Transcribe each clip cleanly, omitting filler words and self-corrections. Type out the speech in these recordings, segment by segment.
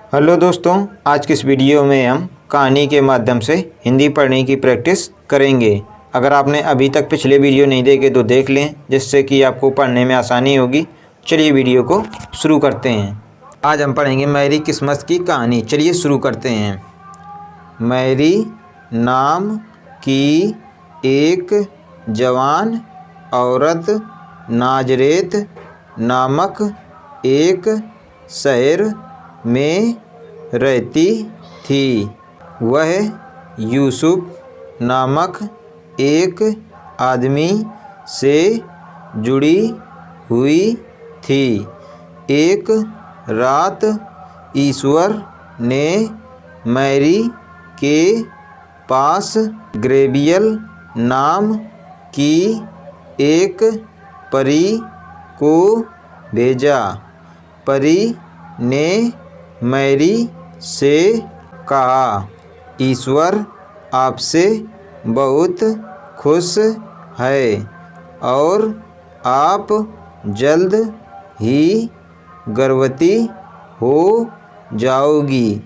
Hello दोस्तों, आज की इस वीडियो में हम कहानी के माध्यम से हिंदी पढ़ने की प्रैक्टिस करेंगे। अगर आपने अभी तक पिछले वीडियो नहीं देखे तो देख लें, जिससे कि आपको पढ़ने में आसानी होगी। चलिए वीडियो को शुरू करते हैं। आज हम पढ़ेंगे मैरी क्रिसमस की कहानी। चलिए शुरू करते हैं। मैरी नाम की एक जवान औरत नाजरेत नामक एक शहर में रहती थी। वह यूसुफ नामक एक आदमी से जुड़ी हुई थी। एक रात ईश्वर ने मैरी के पास गैब्रिएल नाम की एक परी को भेजा। परी ने मैरी से कहा, ईश्वर आपसे बहुत खुश है और आप जल्द ही गर्भवती हो जाओगी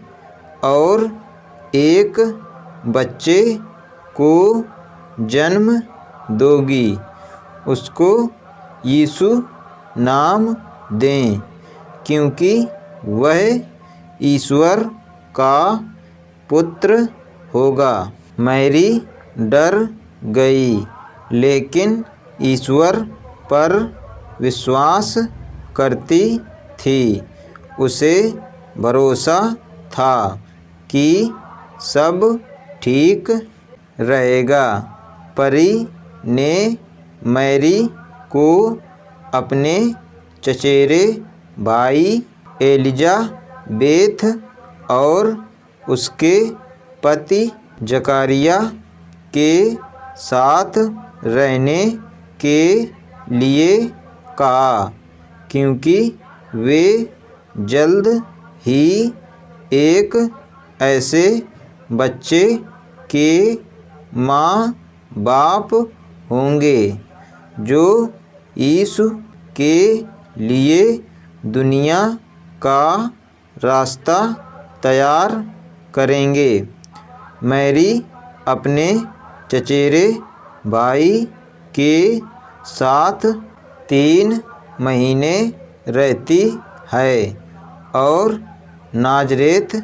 और एक बच्चे को जन्म दोगी। उसको यीशु नाम दें, क्योंकि वह ईश्वर का पुत्र होगा। मैरी डर गई, लेकिन ईश्वर पर विश्वास करती थी। उसे भरोसा था कि सब ठीक रहेगा। परी ने मैरी को अपने चचेरे भाई एलिजाबेथ और उसके पति जकारिया के साथ रहने के लिए कहा, क्योंकि वे जल्द ही एक ऐसे बच्चे के माँ बाप होंगे जो यीशु के लिए दुनिया का रास्ता तैयार करेंगे। मैरी अपने चचेरे भाई के साथ 3 महीने रहती है और नाजरेत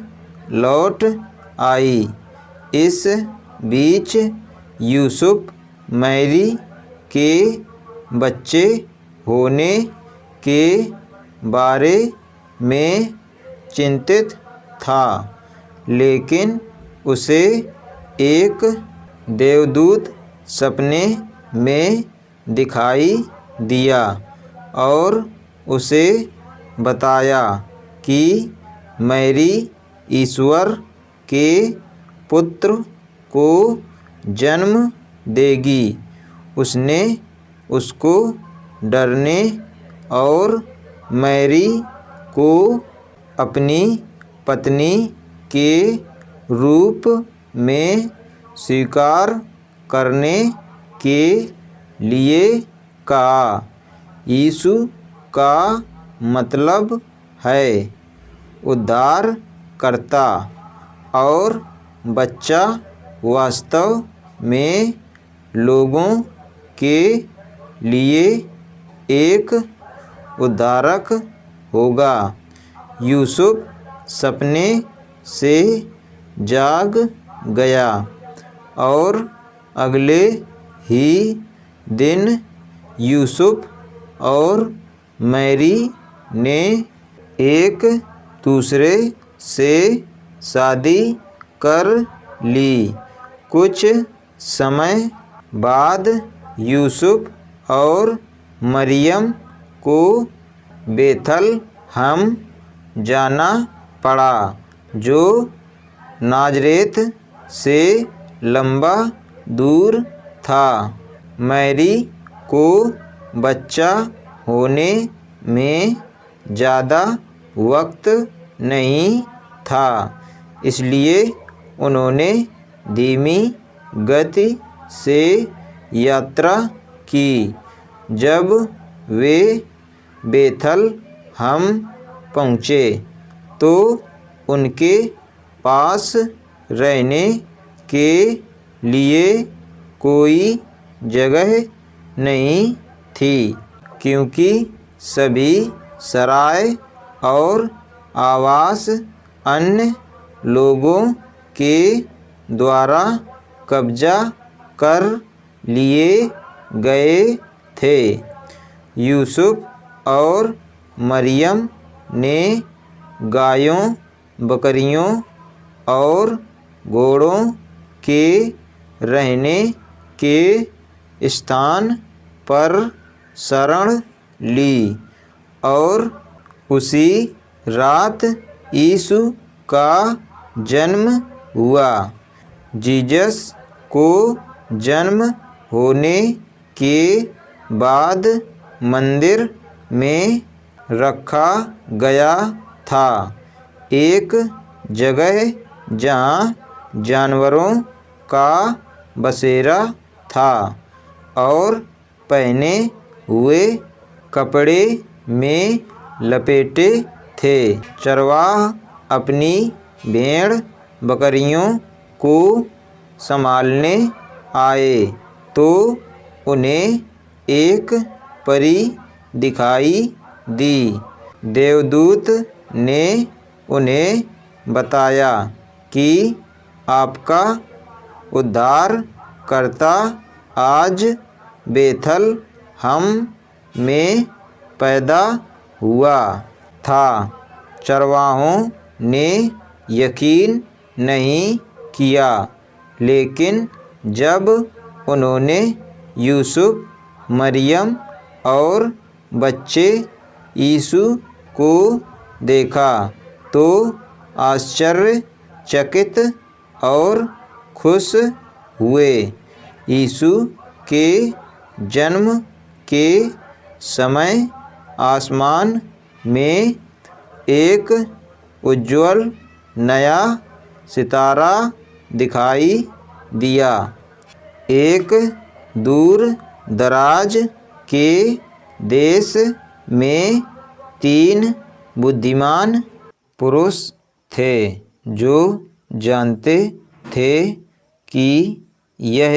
लौट आई। इस बीच यूसुफ मैरी के बच्चे होने के बारे में चिंतित था, लेकिन उसे एक देवदूत सपने में दिखाई दिया और उसे बताया कि मैरी ईश्वर के पुत्र को जन्म देगी। उसने उसको डरने और मैरी को अपनी पत्नी के रूप में स्वीकार करने के लिए कहा। यीशु का मतलब है उद्धारकर्ता, और बच्चा वास्तव में लोगों के लिए एक उद्धारक होगा। यूसुफ सपने से जाग गया और अगले ही दिन यूसुफ और मैरी ने एक दूसरे से शादी कर ली। कुछ समय बाद यूसुफ और मरियम को बेथलहम जाना पड़ा, जो नाजरेत से लंबा दूर था। मैरी को बच्चा होने में ज़्यादा वक्त नहीं था, इसलिए उन्होंने धीमी गति से यात्रा की। जब वे बेथलहम पहुँचे तो उनके पास रहने के लिए कोई जगह नहीं थी, क्योंकि सभी सराय और आवास अन्य लोगों के द्वारा कब्जा कर लिए गए थे। यूसुफ और मरियम ने गायों, बकरियों और घोड़ों के रहने के स्थान पर शरण ली और उसी रात यीशु का जन्म हुआ। जीसस को जन्म होने के बाद मंदिर में रखा गया था, एक जगह जहाँ जानवरों का बसेरा था, और पहने हुए कपड़े में लपेटे थे। चरवाह अपनी भेड़ बकरियों को संभालने आए तो उन्हें एक परी दिखाई दी। देवदूत ने उन्हें बताया कि आपका उद्धारकर्ता आज बेथलहम में पैदा हुआ था। चरवाहों ने यकीन नहीं किया, लेकिन जब उन्होंने यूसुफ, मरियम और बच्चे यीशु को देखा तो आश्चर्यचकित और खुश हुए। यीशु के जन्म के समय आसमान में एक उज्ज्वल नया सितारा दिखाई दिया। एक दूर दराज के देश में 3 बुद्धिमान पुरुष थे जो जानते थे कि यह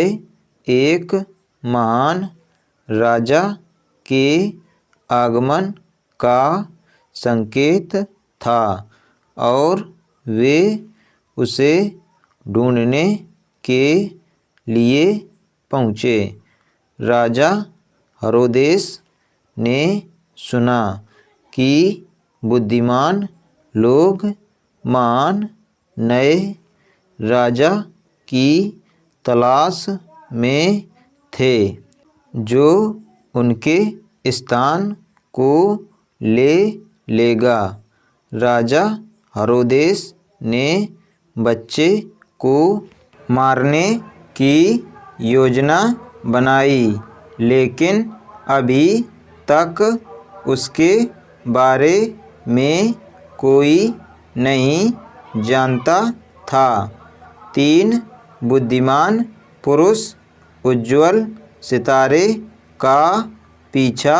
एक महान राजा के आगमन का संकेत था, और वे उसे ढूंढने के लिए पहुँचे। राजा हेरोदेस ने सुना कि बुद्धिमान लोग महान नए राजा की तलाश में थे, जो उनके स्थान को ले लेगा। राजा हेरोदेस ने बच्चे को मारने की योजना बनाई, लेकिन अभी तक उसके बारे में कोई नहीं जानता था। 3 बुद्धिमान पुरुष उज्ज्वल सितारे का पीछा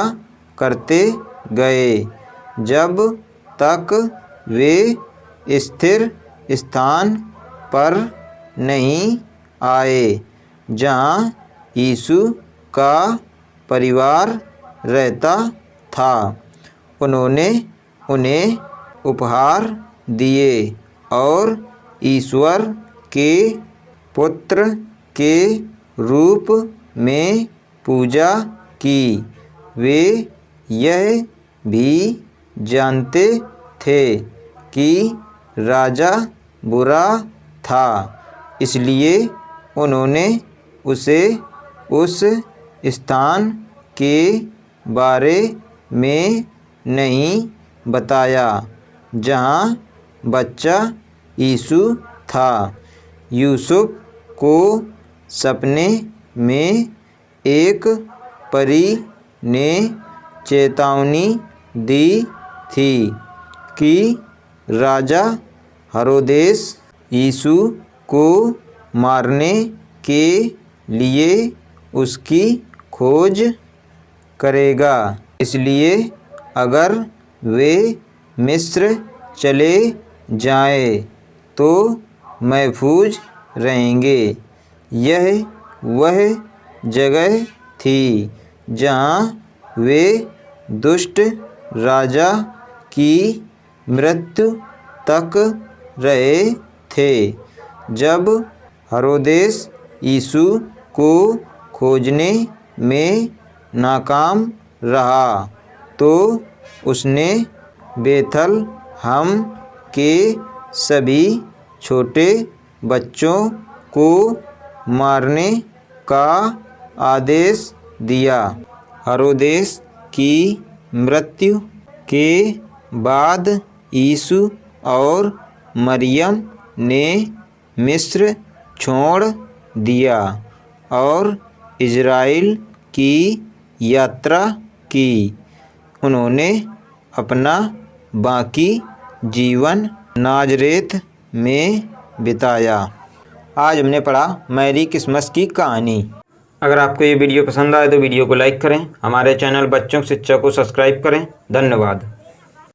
करते गए जब तक वे स्थिर स्थान पर नहीं आए जहाँ यीशु का परिवार रहता था। उन्होंने उन्हें उपहार दिए और ईश्वर के पुत्र के रूप में पूजा की। वे यह भी जानते थे कि राजा बुरा था, इसलिए उन्होंने उसे उस स्थान के बारे में नहीं बताया जहाँ बच्चा यीशु था। यूसुफ को सपने में एक परी ने चेतावनी दी थी कि राजा हेरोदेस यीशु को मारने के लिए उसकी खोज करेगा। इसलिए अगर वे मिस्र चले जाएं तो महफूज रहेंगे। यह वह जगह थी जहाँ वे दुष्ट राजा की मृत्यु तक रहे थे। जब हेरोदेस यीशु को खोजने में नाकाम रहा तो उसने बेथलहम के सभी छोटे बच्चों को मारने का आदेश दिया। हेरोदेस की मृत्यु के बाद यीशु और मरियम ने मिस्र छोड़ दिया और इज़राइल की यात्रा की। उन्होंने अपना बाकी जीवन नाज़रेत में बिताया। आज हमने पढ़ा मैरी क्रिसमस की कहानी। अगर आपको ये वीडियो पसंद आए तो वीडियो को लाइक करें, हमारे चैनल बच्चों की शिक्षा को सब्सक्राइब करें। धन्यवाद।